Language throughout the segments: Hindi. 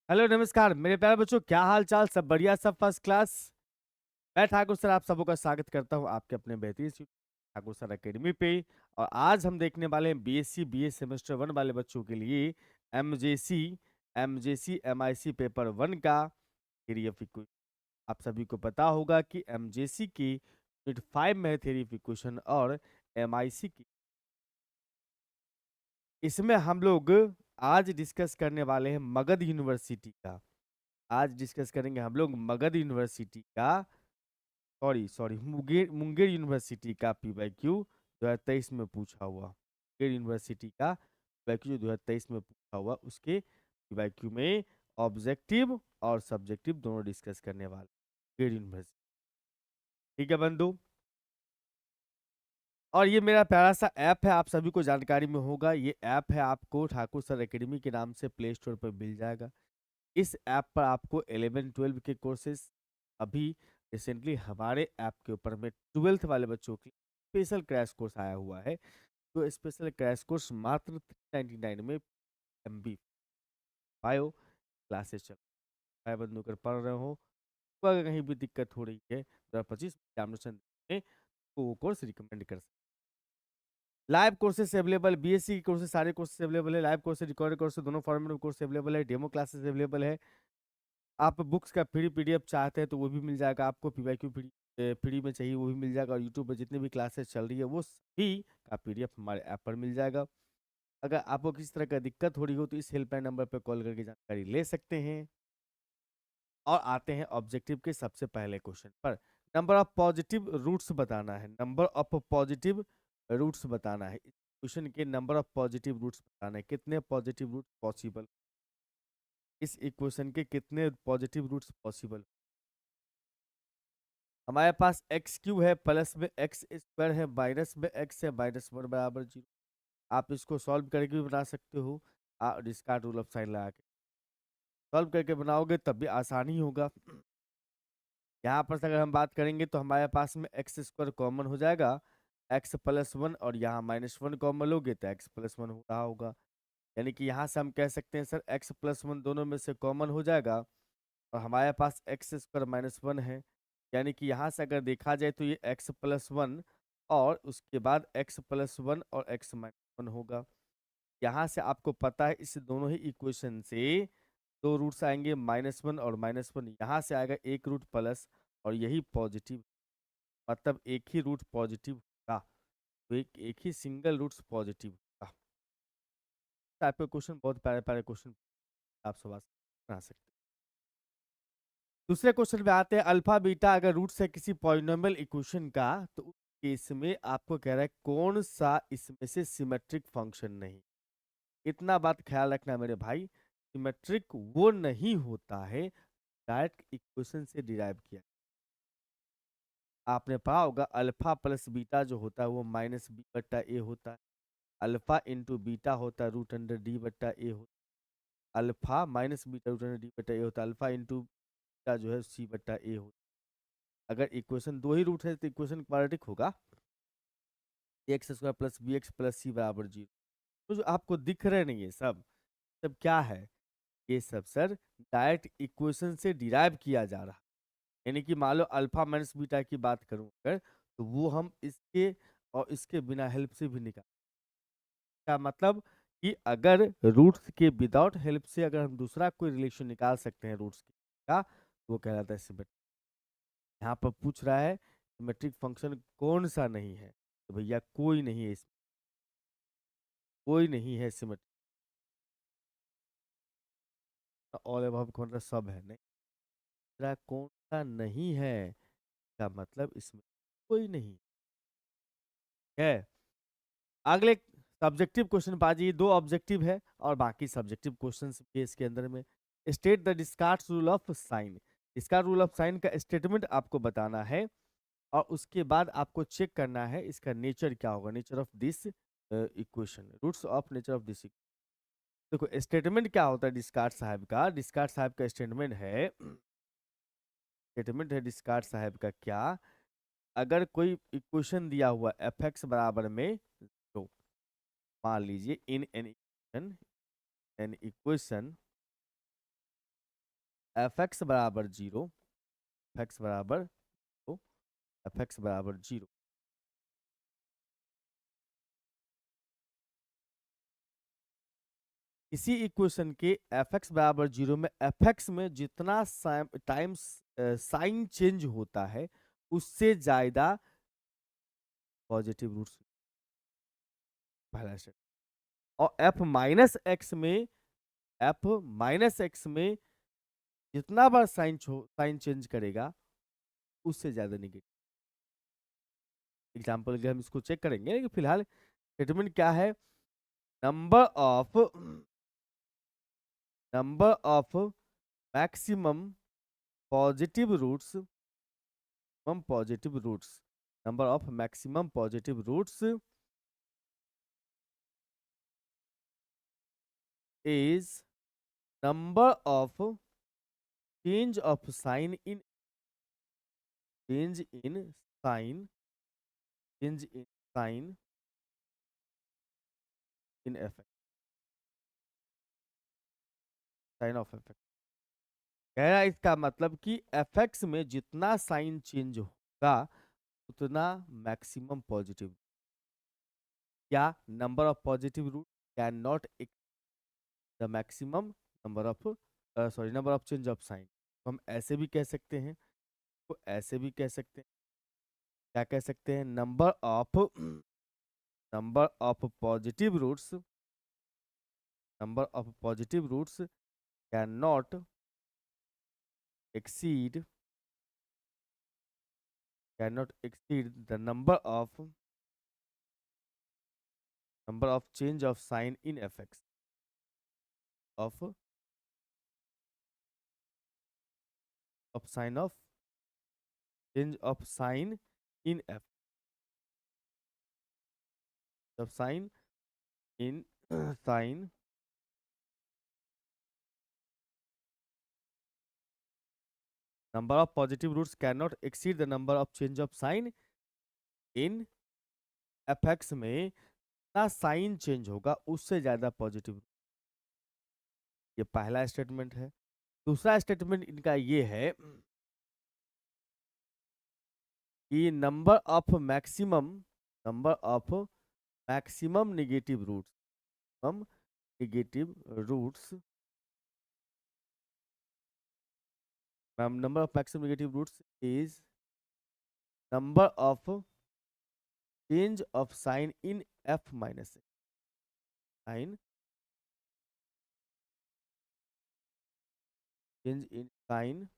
हेलो नमस्कार मेरे प्यारे बच्चों, क्या हाल चाल? सब बढ़िया, सब फर्स्ट क्लास। मैं ठाकुर सर आप सबों का स्वागत करता हूं आपके अपने बेहतरीन ठाकुर सर एकेडमी पे। और आज हम देखने वाले हैं बीएससी बीए सेमेस्टर 1 वाले बच्चों के लिए एमजेसी एमजेसी एमआईसी पेपर 1 का थ्योरी ऑफ इक्वेशन। आप सभी को पता होगा कि एमजेसी की यूनिट 5 में है थ्योरी ऑफ इक्वेशन और एमआईसी की। इसमें हम लोग आज डिस्कस करने वाले हैं मगध यूनिवर्सिटी का। आज डिस्कस करेंगे हम लोग मगध यूनिवर्सिटी का, sorry sorry Munger Munger university का पीवाईक्यू 2023 में पूछा हुआ। मुंगेर यूनिवर्सिटी का पीवाईक्यू 2023 में पूछा हुआ, उसके पीवाईक्यू में ऑब्जेक्टिव और सब्जेक्टिव दोनों डिस्कस करने वाले मुंगेर यूनिवर्सिटी। ठीक है बंधु। और ये मेरा प्यारा सा ऐप है, आप सभी को जानकारी में होगा। ये ऐप है, आपको ठाकुर सर एकेडमी के नाम से प्ले स्टोर पर मिल जाएगा। इस ऐप पर आपको 11-12 के कोर्सेज, अभी रिसेंटली हमारे ऐप के ऊपर में 12th वाले बच्चों के स्पेशल क्रैश कोर्स आया हुआ है। तो स्पेशल क्रैश कोर्स मात्र 399 में MB बायो क्लासेस चल रहा है। बंधु कर पढ़ रहे हो तो अगर कहीं भी दिक्कत हो रही है 2025 एग्जामिनेशन में, तो वो कोर्स रिकमेंड कर सकते। लाइव कोर्सेस अवेलेबल, बीएससी के कोर्सेस सारे कोर्सेस अवेलेबल है। लाइव कोर्सेस, रिकॉर्डेड कोर्सेस, दोनों फॉर्मेट में कोर्स अवेलेबल है। डेमो क्लासेस अवेलेबल है। आप बुक्स का फ्री पीडीएफ चाहते हैं तो वो भी मिल जाएगा आपको। पीवाईक्यू फ्री में चाहिए वो भी मिल जाएगा। और यूट्यूब पर जितनी भी क्लासेस चल रही है वो सभी का पीडीएफ हमारे ऐप पर मिल जाएगा। अगर आपको किसी तरह का दिक्कत हो रही हो तो इस हेल्पलाइन नंबर पर कॉल करके जानकारी ले सकते हैं। और आते हैं ऑब्जेक्टिव के सबसे पहले क्वेश्चन पर। नंबर ऑफ पॉजिटिव रूट्स बताना है। नंबर ऑफ पॉजिटिव रूट्स बताना है। इस क्वेश्चन के नंबर ऑफ पॉजिटिव रूट्स बताना है, कितने पॉजिटिव रूट्स पॉसिबल। इस इक्वेशन के कितने पॉजिटिव रूट्स पॉसिबल। हमारे पास एक्स क्यू है, प्लस में एक्स स्क्वायर है, माइनस में एक्स है, -1 बराबर 0। आप इसको सॉल्व करके भी बना सकते हो, डिस्कार्ड रूल ऑफ साइन लगा के सॉल्व करके बनाओगे तब भी आसानी होगा। यहाँ पर से अगर हम बात करेंगे तो हमारे पास में एक्स स्क्वायर कॉमन हो जाएगा, x+1, और यहाँ -1 कॉमन लोगे तो x+1 हो रहा होगा। यानी कि यहाँ से हम कह सकते हैं सर x+1 दोनों में से कॉमन हो जाएगा, और हमारे पास x² -1 है। यानी कि यहाँ से अगर देखा जाए तो ये x+1 और उसके बाद x+1 और x-1 होगा। यहाँ से आपको पता है इस दोनों ही इक्वेशन से दो रूट्स आएंगे, -1 और -1। यहाँ से आएगा एक रूट प्लस, और यही पॉजिटिव, मतलब एक ही रूट पॉजिटिव होगा। तो एक ही सिंगल रूट्स पॉजिटिव होगा। टाइप के क्वेश्चन, बहुत प्यारे प्यारे क्वेश्चन आप सब बना सकते हैं। दूसरे क्वेश्चन में आते हैं। अल्फा बीटा अगर रूट्स है किसी पॉलिनोमियल इक्वेशन का, तो उस केस में आपको कह रहा है कौन सा इसमें से सिमेट्रिक फंक्शन नहीं। इतना बात ख्याल रखना मेरे भाई, सिमेट्रिक वो नहीं होता है डायरेक्ट इक्वेशन से डिराइव किया। आपने पढ़ा होगा अल्फा प्लस बीटा जो होता है वो -b/a होता है। अल्फा इंटू बीटा होता है √d/a होता है। अल्फा माइनस बीटा √d/a होता है। अल्फा इंटू बीटा जो है c/a होता है। अगर इक्वेशन दो ही रूट है तो इक्वेशन क्वाड्रेटिक होगा, x² + bx + c = 0। तो जो आपको दिख रहे नहीं है सब सब क्या है, ये सब सर डायरेक्ट इक्वेशन से डिराइव किया जा रहा है। यानी कि मान लो अल्फा माइनस बीटा की बात करूं अगर, तो वो हम इसके और इसके बिना हेल्प से भी निकाल का, मतलब कि अगर रूट्स के विदाउट हेल्प से अगर हम दूसरा कोई रिलेशन निकाल सकते हैं रूट्स का, तो वो कहलाता है सिमेट्रिक। यहाँ पर पूछ रहा है सिमेट्रिक फंक्शन कौन सा नहीं है, तो भैया कोई नहीं है इसमें, कोई नहीं है सिमेट्रिक। ऑल अबव कौन सा सब है, नहीं रहा कौन सा नहीं है का मतलब इसमें कोई नहीं है। अगले सब्जेक्टिव क्वेश्चन बाजी, दो ऑब्जेक्टिव है और बाकी सब्जेक्टिव क्वेश्चन भी इसके अंदर में। State the discard rule of sine. Discard rule of sine का स्टेटमेंट आपको बताना है, और उसके बाद आपको चेक करना है इसका नेचर क्या होगा, nature of this equation, roots of nature of this. देखो स्टेटमेंट क्या होता है डिस्कार्ड साहब का। डिस्कार्ड साहब का स्टेटमेंट है डिस्कार्ड साहब का क्या, अगर कोई इक्वेशन दिया हुआ f(x) बराबर में, तो मान लीजिए in an equation F x बराबर 0, एफ एक्स बराबर तो एफ एक्स बराबर 0। इसी इक्वेशन के एफ एक्स बराबर 0 में एफ एक्स में जितना टाइम्स साइन चेंज होता है उससे ज्यादा पॉजिटिव रूट्स, पहला स्टेप। और एफ माइनस एक्स में, एफ माइनस एक्स में जितना बार साइन चेंज करेगा उससे ज्यादा निगेटिव। एग्जाम्पल के हम इसको चेक करेंगे कि फिलहाल स्टेटमेंट क्या है। Number of maximum positive roots, number of maximum positive roots is number of change of sign in, change in sign, change in sign in f, sign of f. कह रहा है इसका मतलब कि एफ एक्स में जितना साइन चेंज होगा उतना मैक्सिमम पॉजिटिव, या number of positive root can not the maximum number of, sorry, number of change of sign. तो हम ऐसे भी कह सकते हैं, तो ऐसे भी कह सकते हैं, क्या कह सकते हैं, number of positive roots, number of positive roots can not exceed, cannot exceed the number of change of sign in fx, of sign of change of sign in f, of sign in sign, number of positive roots cannot exceed the number of change of sign in fx में ना साइन चेंज होगा उससे ज्यादा पॉजिटिव। ये पहला स्टेटमेंट है। दूसरा स्टेटमेंट इनका ये है कि number of maximum negative roots, number of maximum negative roots is number of change of sign in f minus x, sign change in sign,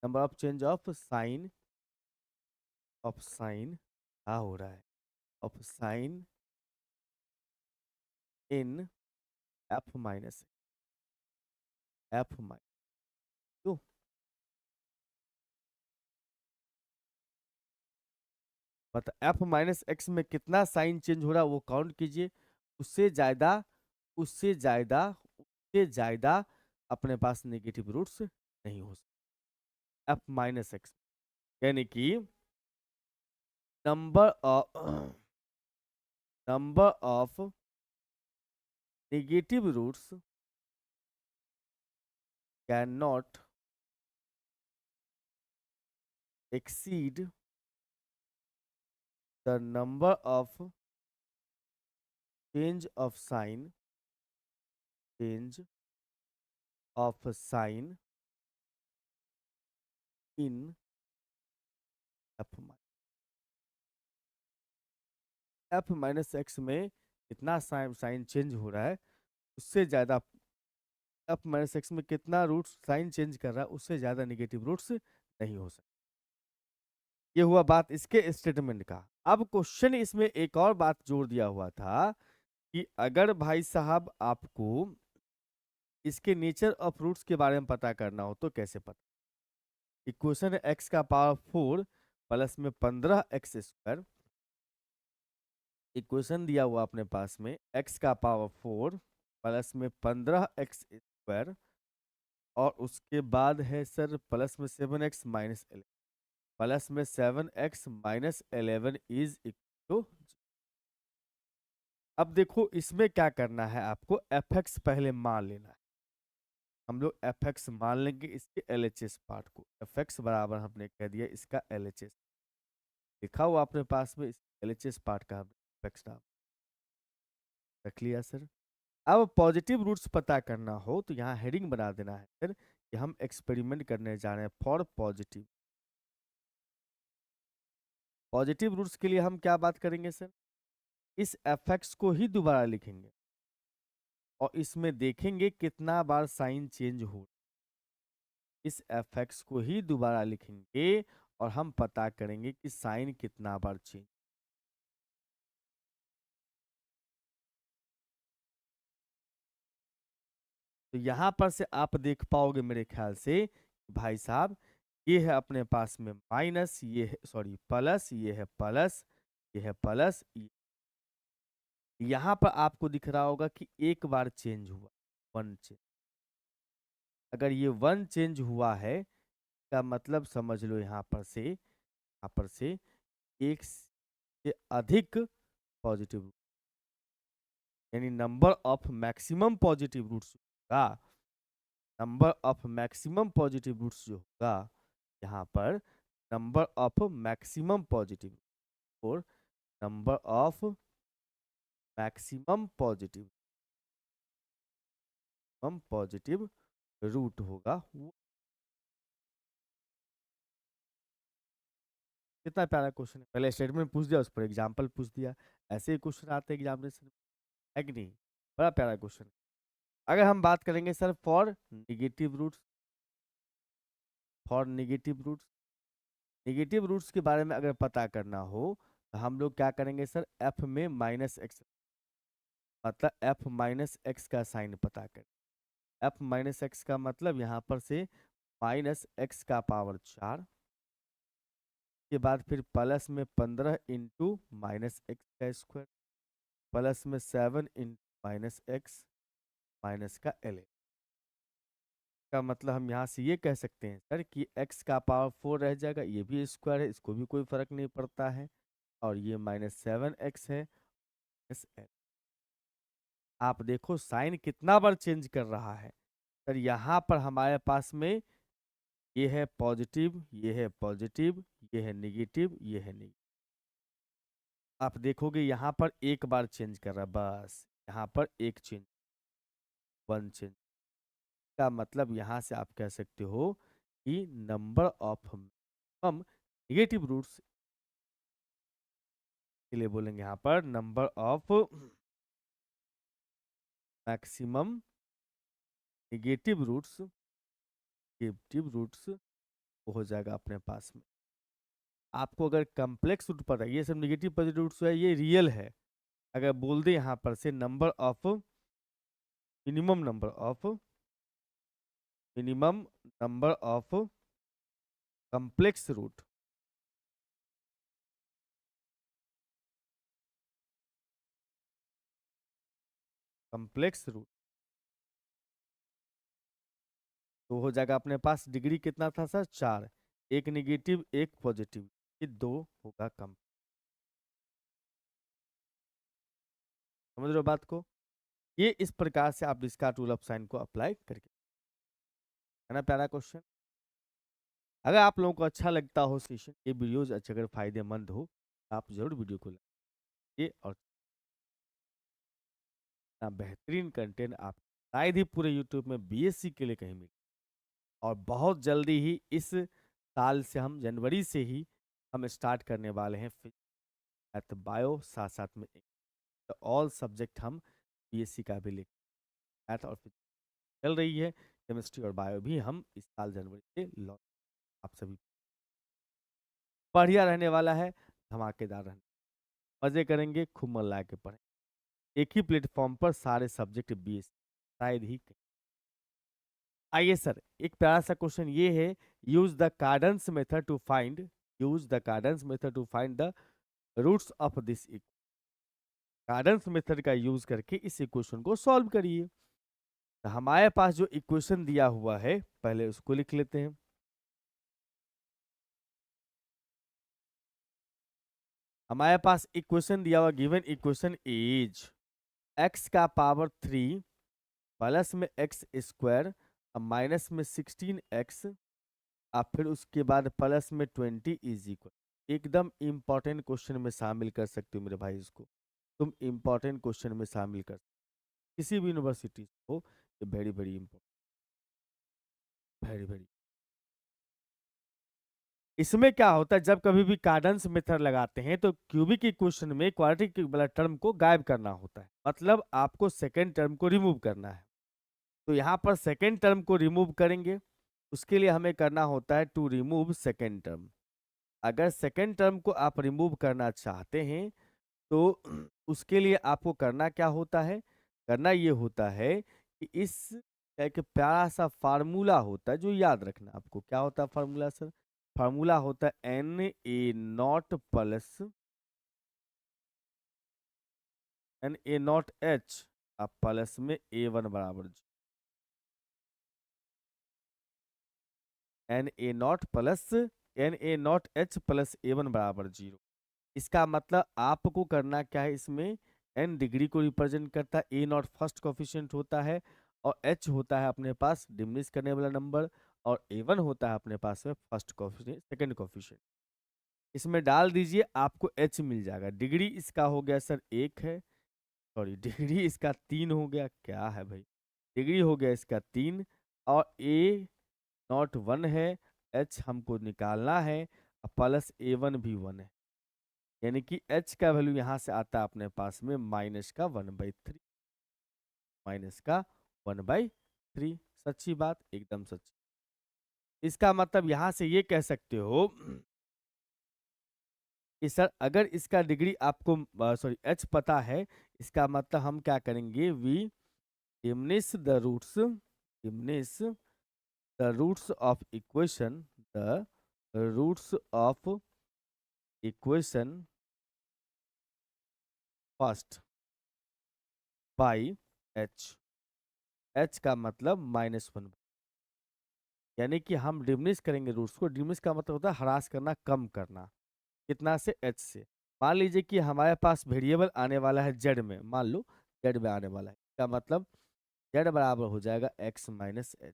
number of change of sign, क्या हो रहा है, of sign in f minus तो मतलब f माइनस एक्स में कितना साइन चेंज हो रहा है वो काउंट कीजिए, उससे ज्यादा, उससे ज्यादा, उससे ज्यादा अपने पास नेगेटिव रूट्स नहीं हो सकते f माइनस एक्स, यानी कि number of negative roots can not exceed the number of change of sign in f minus x में कितना साइन चेंज हो रहा है उससे ज्यादा, f माइनस एक्स में कितना रूट साइन चेंज कर रहा है उससे ज्यादा नेगेटिव रूट्स नहीं हो सकते। ये हुआ बात इसके स्टेटमेंट का। अब क्वेश्चन इसमें एक और बात जोड़ दिया हुआ था कि अगर भाई साहब आपको इसके नेचर ऑफ रूट्स के बारे में पता करना हो तो कैसे पता। इक्वेशन है x का पावर 4 प्लस में 15 एक्स स्क्वायर, इक्वेशन दिया हुआ अपने पास में x का पावर 4 प्लस में 15 एक्स स्क्वायर, और उसके बाद है सर प्लस में 7x माइनस 11, प्लस में 7x minus 11 is equal to, अब देखो इसमें क्या करना है, आपको एफ एक्स पहले मान लेना है। हम लोग एफ एक्स मान लेंगे इसके एलएचएस पार्ट को। एफ एक्स बराबर हमने कह दिया इसका एलएचएस, लिखा हुआ अपने पास में इस एलएचएस पार्ट का हमने एफ एक्स नाम रख लिया सर। अब पॉजिटिव रूट्स पता करना हो तो यहाँ हेडिंग बना देना है सर कि हम एक्सपेरिमेंट करने जा रहे हैं फॉर पॉजिटिव। पॉजिटिव रूट्स के लिए हम क्या बात करेंगे सर, इस एफ एक्स को ही दोबारा लिखेंगे और इसमें देखेंगे कितना बार साइन चेंज हो। इस एफ एक्स को ही दोबारा लिखेंगे और हम पता करेंगे कि साइन कितना बार चेंज। तो यहां पर से आप देख पाओगे मेरे ख्याल से भाई साहब, ये है अपने पास में माइनस, ये है सॉरी प्लस, ये है प्लस, ये है प्लस। यहां पर आपको दिख रहा होगा कि एक बार चेंज हुआ, वन चेंज। अगर ये वन चेंज हुआ है का मतलब समझ लो यहाँ पर से एक से अधिक पॉजिटिव रूट, यानी number of maximum positive roots होगा। Number of maximum positive roots जो होगा यहाँ पर, नंबर ऑफ मैक्सिमम पॉजिटिव और number of maximum positive root होगा वो। कितना प्यारा क्वेश्चन है, पहले स्टेटमेंट पूछ दिया उस पर एग्जाम्पल पूछ दिया। ऐसे ही क्वेश्चन आते हैं एग्जामिनेशन में, है कि नहीं? बड़ा प्यारा क्वेश्चन। अगर हम बात करेंगे सर फॉर निगेटिव रूट्स के बारे में अगर पता करना हो तो हम लोग क्या करेंगे सर, एफ में माइनस एक्स, मतलब एफ माइनस एक्स का साइन पता करें। एफ माइनस एक्स का मतलब यहाँ पर से माइनस एक्स का पावर 4 के बाद फिर प्लस में 15 इंटू माइनस एक्स का स्क्वायर, प्लस में 7 इंटू माइनस एक्स माइनस का एल। का मतलब हम यहाँ से ये कह सकते हैं सर कि x का पावर 4 रह जाएगा, ये भी स्क्वायर है, इसको भी कोई फर्क नहीं पड़ता है, और ये -7x है SL। आप देखो साइन कितना बार चेंज कर रहा है सर। यहाँ पर हमारे पास में ये है पॉजिटिव, ये है पॉजिटिव, ये है निगेटिव, ये है निगेटिव। आप देखोगे यहाँ पर एक बार चेंज कर रहा है, बस यहाँ पर एक चेंज, वन चेंज। का मतलब यहाँ से आप कह सकते हो कि नंबर ऑफ हम निगेटिव रूट्स के लिए बोलेंगे यहाँ पर number of maximum negative roots हो जाएगा अपने पास में। आपको अगर कम्प्लेक्स रूट पता है, ये सब निगेटिव पॉजिटिव रूट्स है, ये रियल है। अगर बोल दे यहाँ पर से minimum number of complex root, तो हो जाएगा अपने पास डिग्री कितना था सर, 4। एक निगेटिव एक पॉजिटिव, ये 2 होगा कम। समझ रहे हो बात को? ये इस प्रकार से आप इसका रूल ऑफ साइन को अप्लाई करके, है ना प्यारा क्वेश्चन। अगर आप लोगों को अच्छा लगता हो सेशन, ये वीडियोज अच्छे अगर फायदेमंद हो, आप जरूर वीडियो को लाइक और बेहतरीन कंटेंट आप शायद ही पूरे यूट्यूब में बीएससी के लिए कहीं मिले। और बहुत जल्दी ही इस साल से हम जनवरी से ही हम स्टार्ट करने वाले हैं मैथ बायो, साथ साथ में तो ऑल सब्जेक्ट हम बीएससी का भी लिख, मैथ और फिजिक्स चल रही है, केमिस्ट्री और बायो भी हम इस साल जनवरी से लॉन्च। आप सभी बढ़िया रहने वाला है, धमाकेदार रहने, मजे करेंगे, खूब मन ला के पढ़ें। एक ही प्लेटफॉर्म पर सारे सब्जेक्ट बीएससी शायद ही कहीं। आइए सर, एक प्यारा सा क्वेश्चन ये है, use the Cardan's method to find the roots of this. Cardan's method का यूज करके इस इक्वेशन को सॉल्व करिए। तो हमारे पास जो इक्वेशन दिया हुआ है पहले उसको लिख लेते हैं। हमारे पास इक्वेशन दिया हुआ, गिवन इक्वेशन इज एक्स का पावर 3 प्लस में एक्स स्क्वायर और माइनस में 16x और फिर उसके बाद प्लस में 20 इज इक्वल। एकदम इंपॉर्टेंट क्वेश्चन में शामिल कर सकते हो मेरे भाई, इसको तुम इंपॉर्टेंट क्वेश्चन में शामिल कर किसी भी यूनिवर्सिटी हो, ये very very important, very very. इसमें क्या होता है, जब कभी भी कार्डन्स मेथड लगाते हैं तो क्यूबिक इक्वेशन में क्वाड्रेटिक वाला टर्म को गायब करना होता है, मतलब आपको सेकेंड टर्म को रिमूव करना है। तो यहाँ पर सेकेंड टर्म को रिमूव करेंगे, उसके लिए हमें करना होता है टू रिमूव सेकेंड टर्म। अगर सेकेंड टर्म को आप रिमूव करना चाहते हैं तो उसके लिए आपको करना क्या होता है, करना ये होता है कि इस एक प्यारा सा फार्मूला होता है जो याद रखना आपको। क्या होता है फार्मूला सर? फार्मूला होता है Na0 प्लस Na0H अब प्लस में A1 बराबर Na0 plus Na0H plus A1 बराबर 0। इसका मतलब आपको करना क्या है, इसमें n डिग्री को रिप्रेजेंट करता है, A0 फर्स्ट कोफिशिएंट होता है और h होता है अपने पास डिमिनिश करने वाला नंबर और A1 होता है अपने पास में फर्स्ट कोफिशिएंट, सेकंड कोफिशिएंट। इसमें डाल दीजिए, आपको h मिल जाएगा। डिग्री इसका हो गया सर 1 है, सॉरी डिग्री इसका 3 हो गया, क्या है भाई, डिग्री हो गया इसका 3 और A0 1 है, h हमको निकालना है प्लस A1 भी 1 है, यानी कि h का वैल्यू यहां से आता है अपने पास में माइनस का 1/3, माइनस का 1/3। सच्ची बात, एकदम सच्ची। इसका मतलब यहां से ये कह सकते हो कि सर अगर इसका डिग्री आपको सॉरी h पता है, इसका मतलब हम क्या करेंगे, we diminish the roots, diminish the roots of equation, the roots of equation first by h। h का मतलब -1, यानी कि हम डिमिनिश करेंगे रूट्स को। डिमिनिश का मतलब होता है ह्रास करना, कम करना। कितना से? h से। मान लीजिए कि हमारे पास वेरिएबल आने वाला है z में, मान लो z में आने वाला है, इसका मतलब z बराबर हो जाएगा x माइनस h,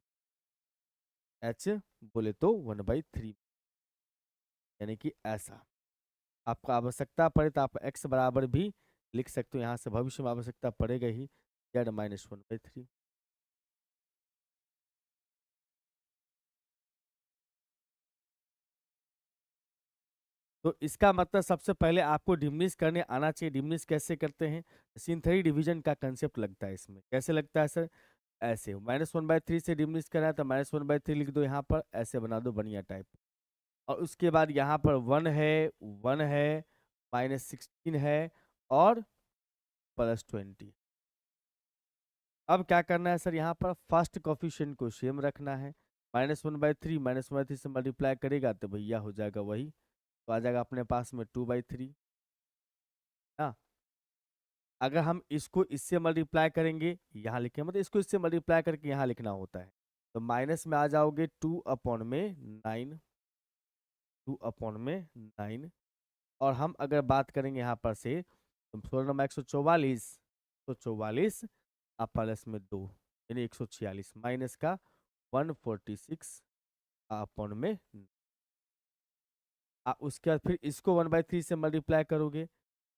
h बोले तो 1/3, यानी कि ऐसा। आपको आवश्यकता पड़े तो आप x बराबर भी लिख सकते हो, यहाँ से भविष्य में आवश्यकता पड़ेगा ही, z माइनस 1/3। तो इसका मतलब सबसे पहले आपको डिमिनिश करने आना चाहिए। डिमिनिश कैसे करते हैं? सिंथेटिक डिवीजन का कंसेप्ट लगता है इसमें। कैसे लगता है सर? ऐसे -1/3 से डिमिनिश करना है तो -1/3 लिख दो यहाँ पर, ऐसे बना दो बढ़िया टाइप। और उसके बाद यहाँ पर 1 है, 1 है, -16 है और +20। अब क्या करना है सर, यहाँ पर फर्स्ट कोफिशिएंट को सेम रखना है। -1/3 -1/3 से मल्टीप्लाई करेगा तो भैया हो जाएगा वही, तो आ जाएगा अपने पास में 2/3 ना। अगर हम इसको इससे मल्टीप्लाई करेंगे, यहाँ लिखें, मतलब इसको इससे मल्टीप्लाई करके यहाँ लिखना होता है, तो माइनस में आ जाओगे 2/9, 2/9। और हम अगर बात करेंगे यहाँ पर से, तो 16 × 144 आप प्लस में 2, यानी 146 माइनस का 146 उसके बाद फिर इसको 1/3 से मल्टीप्लाई करोगे,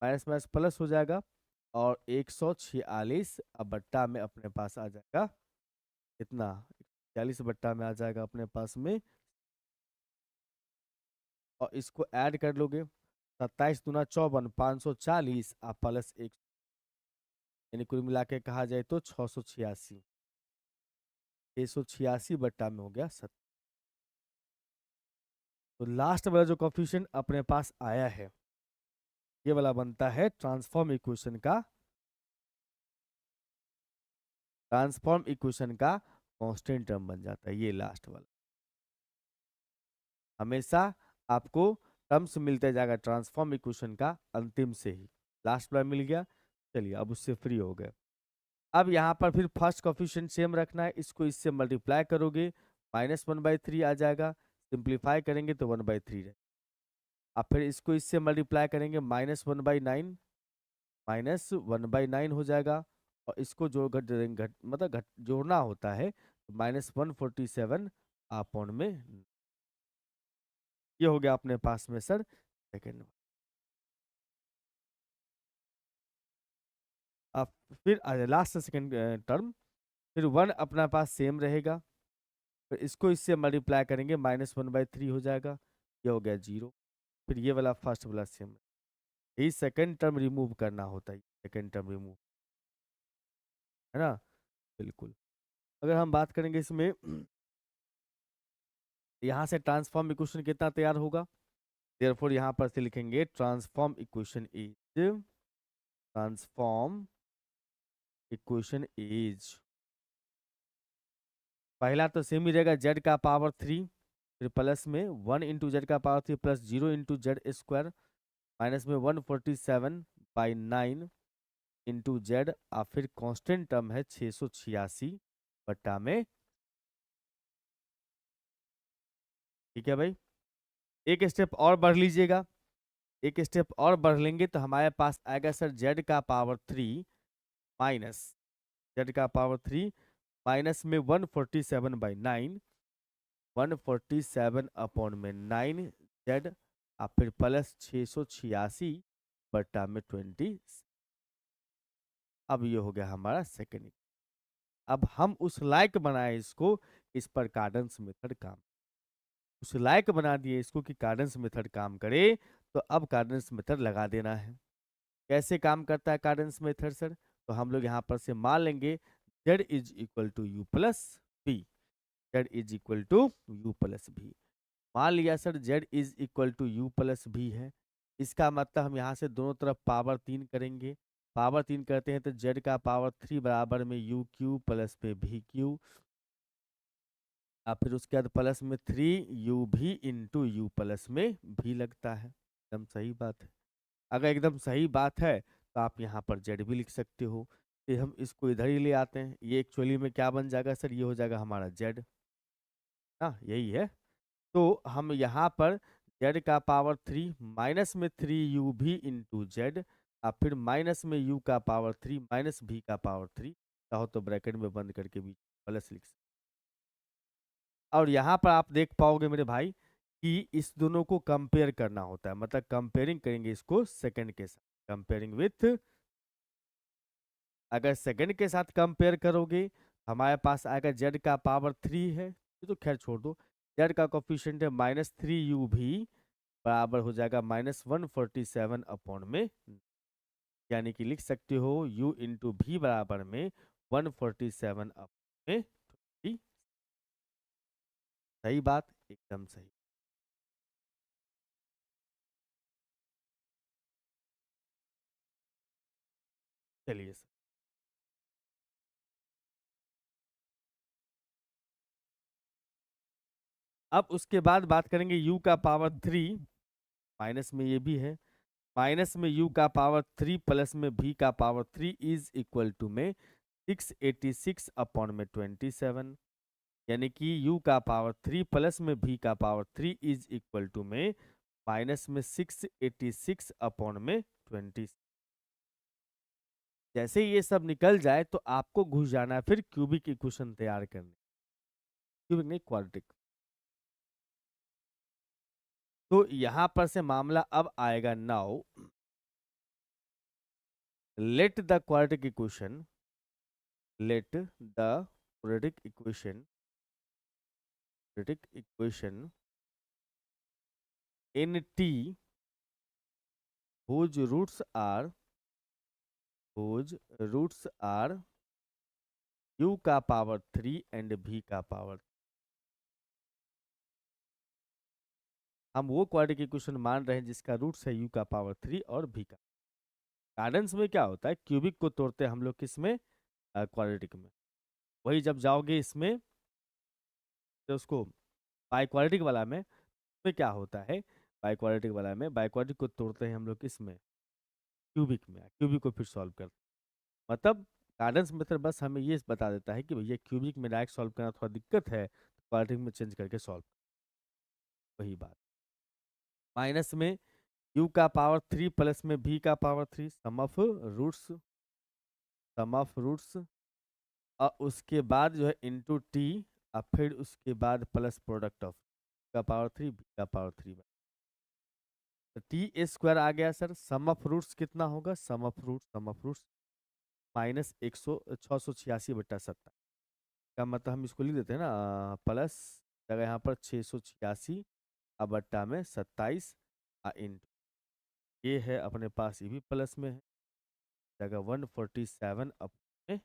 माइनस माइनस प्लस हो जाएगा और 146 अब बट्टा में अपने पास आ जाएगा कितना, 46 बट्टा में आ जाएगा अपने पास में, और इसको ऐड कर लोगे, 27 दूना 54, 540 आप प्लस 1, यानी कुल मिला के कहा जाए तो 686, 686 बट्टा में हो गया 70। तो लास्ट वाला जो कोफिशिएंट अपने पास आया है, ये वाला बनता है ट्रांसफॉर्म इक्वेशन का, ट्रांसफॉर्म इक्वेशन का कांस्टेंट टर्म बन जाता है ये लास्ट वाला। हमेशा आपको टर्म्स मिलते जाएगा ट्रांसफॉर्म इक्वेशन का अंतिम से ही, लास्ट वाला मिल गया, चलिए अब उससे फ्री हो गए। अब यहाँ पर फिर फर्स्ट कोफिशिएंट सेम रखना है, इसको इससे मल्टीप्लाई करोगे, -1/3 आ जाएगा, सिंप्लीफाई करेंगे तो 1/3 है। अब फिर इसको इससे मल्टीप्लाई करेंगे, -1/9, -1/9 हो जाएगा, और इसको जो मतलब जोड़ना होता है, -147 अपॉन में, ये हो गया अपने पास में सर सेकेंड। अब फिर लास्ट सेकेंड टर्म, फिर 1 अपना पास सेम रहेगा, फिर इसको इससे मल्टीप्लाई करेंगे, -1/3 हो जाएगा, ये हो गया 0। फिर ये वाला फर्स्ट वाला सेम, यही सेकेंड टर्म रिमूव करना होता है, सेकेंड टर्म रिमूव, है ना। बिल्कुल। अगर हम बात करेंगे इसमें, यहाँ से ट्रांसफॉर्म इक्वेशन कितना तैयार होगा, देयरफॉर यहाँ पर से लिखेंगे ट्रांसफॉर्म इक्वेशन इज, पहला तो सेम ही रहेगा, जेड का पावर 3, फिर प्लस में 1 इंटू जेड का power 3 plus 0 into Z square, minus में 147/9 इंटू जेड, और फिर कांस्टेंट टर्म है 686 बट्टा में, ठीक है भाई। एक स्टेप और बढ़ लीजिएगा, एक स्टेप और बढ़ लेंगे तो हमारे पास आएगा सर जेड का पावर 3 माइनस जेड का पावर 3 माइनस में 147/9, 147 अपॉन में 9 जेड, और फिर प्लस 686 बट्टा में 20। अब ये हो गया हमारा सेकेंड। अब हम उस लायक बनाए इसको, इस पर कार्डन्स मेथड काम, उस लायक बना दिए इसको कि कार्डन्स मेथड काम करे, तो अब कार्डन्स मेथड लगा देना है। कैसे काम करता है कार्डन्स मेथड सर, तो हम लोग यहाँ पर से मान लेंगे z is equal to u plus v, z is equal to u plus v, मान लिया sir z is equal to u plus v है। इसका मतलब हम यहाँ से दोनों तरफ पावर 3 करेंगे, पावर 3 करते हैं तो z का पावर 3 बराबर में यू क्यू प्लस में भी क्यू, और फिर उसके बाद प्लस में 3u भी इंटू यू प्लस में भी लगता है, एकदम सही बात है। अगर एकदम सही बात है तो आप यहाँ पर जेड भी लिख सकते हो, तो हम इसको इधर ही ले आते हैं, ये एक्चुअली में क्या बन जाएगा सर, ये हो जाएगा हमारा जेड, हाँ यही है। तो हम यहाँ पर जेड का पावर 3 माइनस में 3u भी इंटू जेड, और फिर माइनस में u का पावर 3 माइनस v का पावर 3, चाहो तो ब्रैकेट में बंद करके भी प्लस लिख सकते। और यहाँ पर आप देख पाओगे मेरे भाई कि इस दोनों को कंपेयर करना होता है, मतलब कंपेयरिंग करेंगे इसको सेकंड के साथ, कंपेयरिंग विथ, अगर सेकंड के साथ कंपेयर करोगे हमारे पास आएगा जेड का पावर 3 है, ये तो खैर छोड़ दो, जेड का कोफिशिएंट है -3u भी बराबर हो जाएगा -147 अपॉन में, यानी कि लिख सकते हो u इंटू भी बराबर में 147 अपॉन में 20। सही बात, एकदम सही। चलिए सर, अब उसके बाद बात करेंगे u का पावर 3, माइनस में ये भी है, माइनस में u का पावर 3 प्लस में v का पावर 3 इज इक्वल टू में 686 अपॉन में 27, यानी कि u का पावर 3 प्लस में v का पावर 3 इज इक्वल टू में माइनस में 686 अपॉन में 20। जैसे ये सब निकल जाए तो आपको घुस जाना है फिर क्यूबिक इक्वेशन तैयार करने, क्यूबिक नहीं क्वाड्रेटिक। तो यहां पर से मामला अब आएगा, now let the quadratic equation, let the quadratic equation, quadratic equation in t whose roots are, whose roots are u का पावर 3 एंड v का पावर, हम वो क्वाड्रेटिक इक्वेशन मान रहे हैं जिसका रूट्स है u का पावर 3 और v का। कार्डेंस में क्या होता है, क्यूबिक को तोड़ते हैं हम लोग किस में, क्वाड्रेटिक में। वही जब जाओगे इसमें तो उसको बाई क्वाड्रेटिक वाला में क्या होता है, बाई क्वाड्रेटिक वाला में बाई क्वाड्रेटिक को तोड़ते हैं हम लोग किस में, क्यूबिक में, क्यूबिक को फिर सॉल्व करते हैं। मतलब कार्डेंस मेथड बस हमें ये बता देता है कि भैया क्यूबिक में डायरेक्ट सॉल्व करना थोड़ा दिक्कत है, तो क्वाड्रेटिक में चेंज करके सॉल्व, वही बात। माइनस में u का पावर 3 प्लस में v का power 3 sum of roots, sum of roots और उसके बाद जो है इंटू टी और फिर उसके बाद प्लस प्रोडक्ट ऑफ का पावर 3 बी का पावर 3। तो टी स्क्वायर आ गया सर। सम ऑफ रूट्स कितना होगा? सम ऑफ रूट्स माइनस 686/70 का मतलब हम इसको लिख देते हैं ना, प्लस जगह यहाँ पर 686 अब बट्टा में 27 इंटू ये है अपने पास, ये भी प्लस में है, जगह 147 अपने।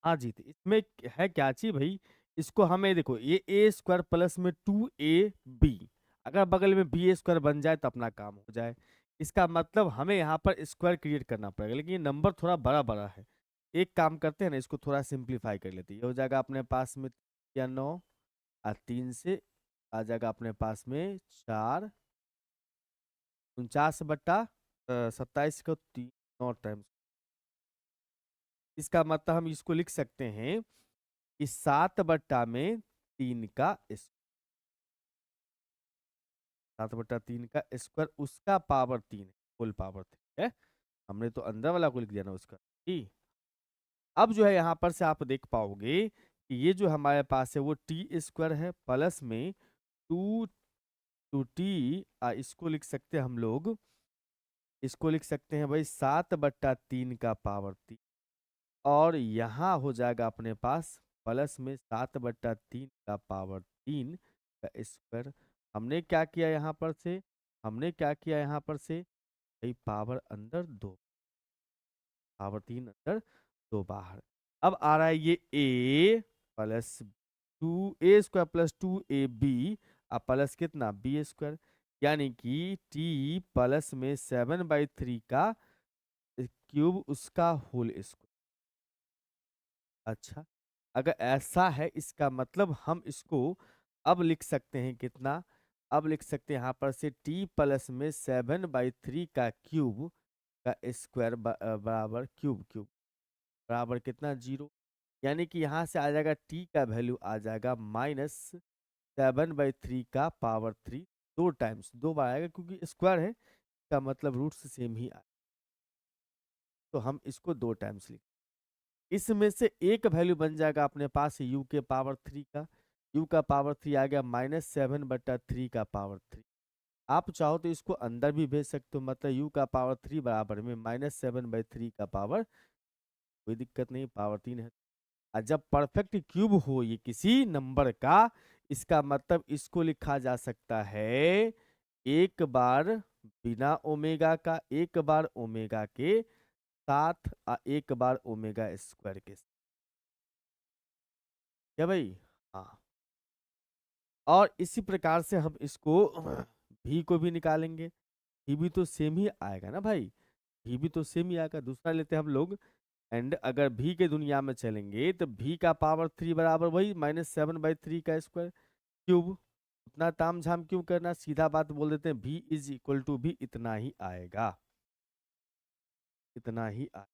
हाँ जी, तो इसमें है क्या चीज भाई, इसको हमें देखो, ये ए स्क्वायर प्लस में 2ab, अगर बगल में बी स्क्वायर बन जाए तो अपना काम हो जाए। इसका मतलब हमें यहाँ पर स्क्वायर क्रिएट करना पड़ेगा, लेकिन ये नंबर थोड़ा बड़ा बड़ा है। एक काम करते हैं ना, इसको थोड़ा सिंप्लीफाई कर लेते हैं। ये हो जाएगा अपने पास में या 9 और 3 से आ जाएगा अपने पास में 4 49/27 को 3 और टाइम्स। इसका मतलब हम इसको लिख सकते हैं कि 7/3 का 7/3 का स्क्वायर उसका पावर 3 फुल पावर 3 है। हमने तो अंदर वाला को लिख दिया ना उसका। ठीक, अब जो है यहाँ पर से आप देख पाओगे कि ये जो हमारे पास है वो टी स्क्वायर है प्लस में 2 इसको लिख सकते हैं हम लोग, इसको लिख सकते हैं भाई 7/3 का पावर 3, और यहाँ हो जाएगा अपने पास प्लस में 7/3 का पावर 3 का स्क्वायर। हमने क्या किया यहाँ पर से, हमने क्या किया यहाँ पर से भाई, पावर अंदर 2, पावर 3 अंदर 2 बाहर। अब आ रहा है ये ए प्लस 2a² प्लस 2ab और प्लस कितना बी स्क्वायर, यानी कि टी प्लस में 7/3 का क्यूब उसका होल स्क्वायर। अच्छा, अगर ऐसा है इसका मतलब हम इसको अब लिख सकते हैं कितना, अब लिख सकते हैं यहाँ पर से टी प्लस में 7/3 का क्यूब का स्क्वायर बराबर क्यूब क्यूब बराबर कितना 0, यानी कि यहाँ से आ जाएगा टी का वैल्यू आ जाएगा -7/3 का पावर 3, 2 टाइम्स 2 बार आएगा क्योंकि स्क्वायर है, का मतलब रूट्स सेम ही आए, तो हम इसको 2 टाइम्स लिख, इसमें से एक वैल्यू बन जाएगा अपने पास u के पावर 3 का, u का पावर 3 आ गया -7/3 का पावर 3। आप चाहो तो इसको अंदर भी भेज सकते हो, मतलब u का पावर 3 बराबर में -7/3 का पावर, कोई दिक्कत नहीं, पावर 3 है। और जब परफेक्ट क्यूब हो ये किसी नंबर का, इसका मतलब इसको लिखा जा सकता है एक बार बिना ओमेगा का, एक बार ओमेगा के साथ और एक बार ओमेगा स्क्वायर के साथ, क्या भाई? हाँ, और इसी प्रकार से हम इसको भी को भी निकालेंगे, भी तो सेम ही आएगा ना भाई, भी तो सेम ही आएगा। दूसरा लेते हैं हम लोग, एंड अगर भी के दुनिया में चलेंगे तो भी का पावर 3 बराबर वही -7/3 का स्क्वायर क्यूब। उतना ताम झाम क्यों करना, सीधा बात बोल देते हैं, भी इज इक्वल टू भी इतना ही आएगा, इतना ही आएगा।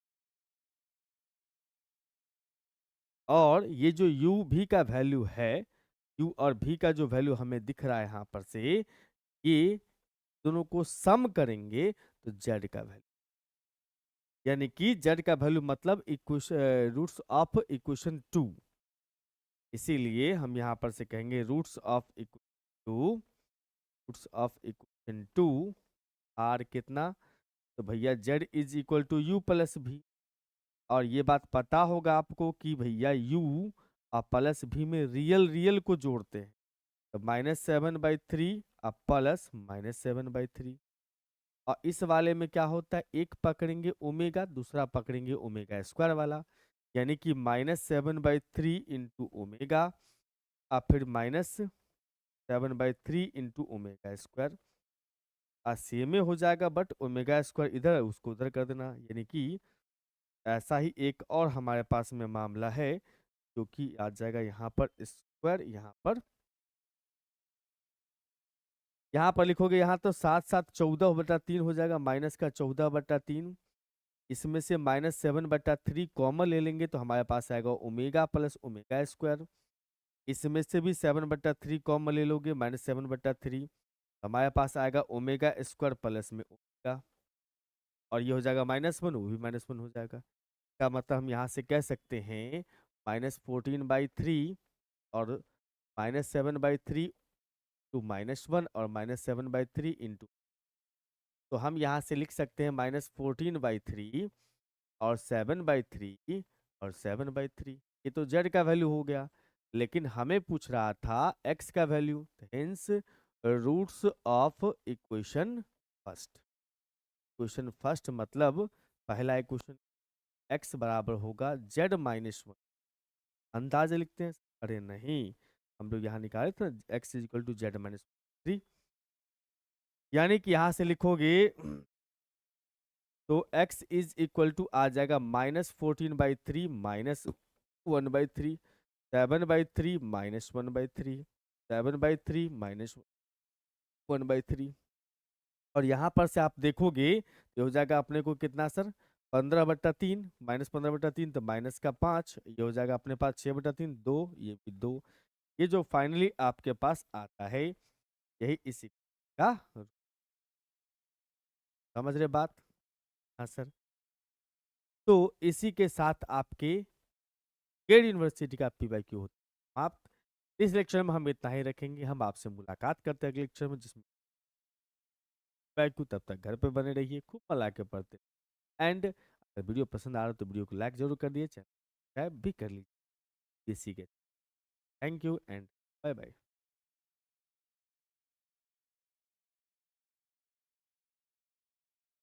और ये जो u भी का वैल्यू है, u और v का जो वैल्यू हमें दिख रहा है यहाँ पर से, ये दोनों को सम करेंगे तो z का वैल्यू, यानी कि z का वैल्यू मतलब इक्वेशन रूट्स ऑफ इक्वेशन 2, इसीलिए हम यहाँ पर से कहेंगे रूट्स ऑफ इक्वेशन 2 आर कितना, तो भैया z is equal to u plus v, और ये बात पता होगा आपको कि भैया u और प्लस भी में रियल रियल को जोड़ते हैं, तो -7/3 और प्लस -7/3। और इस वाले में क्या होता है, एक पकड़ेंगे ओमेगा, दूसरा पकड़ेंगे ओमेगा स्क्वायर वाला, यानी कि -7/3 इंटू ओमेगा और फिर -7/3 इंटू ओमेगा स्क्वायर, सेम में हो जाएगा, बट ओमेगा स्क्वायर इधर उसको उधर कर देना, यानी कि ऐसा ही एक और हमारे पास में मामला है, जो कि आ जाएगा यहाँ पर स्क्वायर, यहाँ पर लिखोगे, यहाँ तो 7/7 14/3 हो जाएगा, माइनस का 14/3, इसमें से -7/3 कॉमन ले लेंगे तो हमारे पास आएगा ओमेगा प्लस ओमेगा स्क्वायर, इसमें से भी 7/3 कॉमन ले लोगे -7/3, हमारे पास आएगा ओमेगा स्क्वायर प्लस में ओमेगा, और ये हो जाएगा -1, वो भी -1 हो जाएगा। का मतलब हम यहाँ से कह सकते हैं -14/3 और -7/3 टू -1 और -7/3 इंटू, तो हम यहाँ से लिख सकते हैं -14/3 और 7/3 और 7/3। ये तो z का वैल्यू हो गया, लेकिन हमें पूछ रहा था x का value, hence roots of equation first. Equation first मतलब पहला इक्वेशन x बराबर होगा z-1। अंदाजे लिखते हैं, अरे नहीं, हम लोग यहाँ निकाले थे x is equal to z-3, यानी कि यहाँ से लिखोगे तो x इज इक्वल टू आ जाएगा -14/3 -1/3, 7/3 -1/3, 7/3 -1/3, और यहाँ पर से आप देखोगे ये हो जाएगा अपने को कितना सर, 15/3, -15/3 तो माइनस का 5, ये हो जाएगा अपने पास 6/3, 2, ये भी 2। ये जो फाइनली आपके पास आता है, यही इसी का, समझ रहे बात? हाँ सर। तो इसी के साथ आपके गेट यूनिवर्सिटी का PYQ होता है। आप इस लेक्चर में हम इतना ही रखेंगे, हम आपसे मुलाकात करते हैं अगले लेक्चर में जिसमें PYQ। तब तक घर पे बने रहिए, खूब मजा के पढ़ते, एंड अगर वीडियो पसंद आ रहा हो तो वीडियो को लाइक जरूर कर दिए, चैनल सब्सक्राइब भी कर लीजिए इसी के। Thank you and bye bye.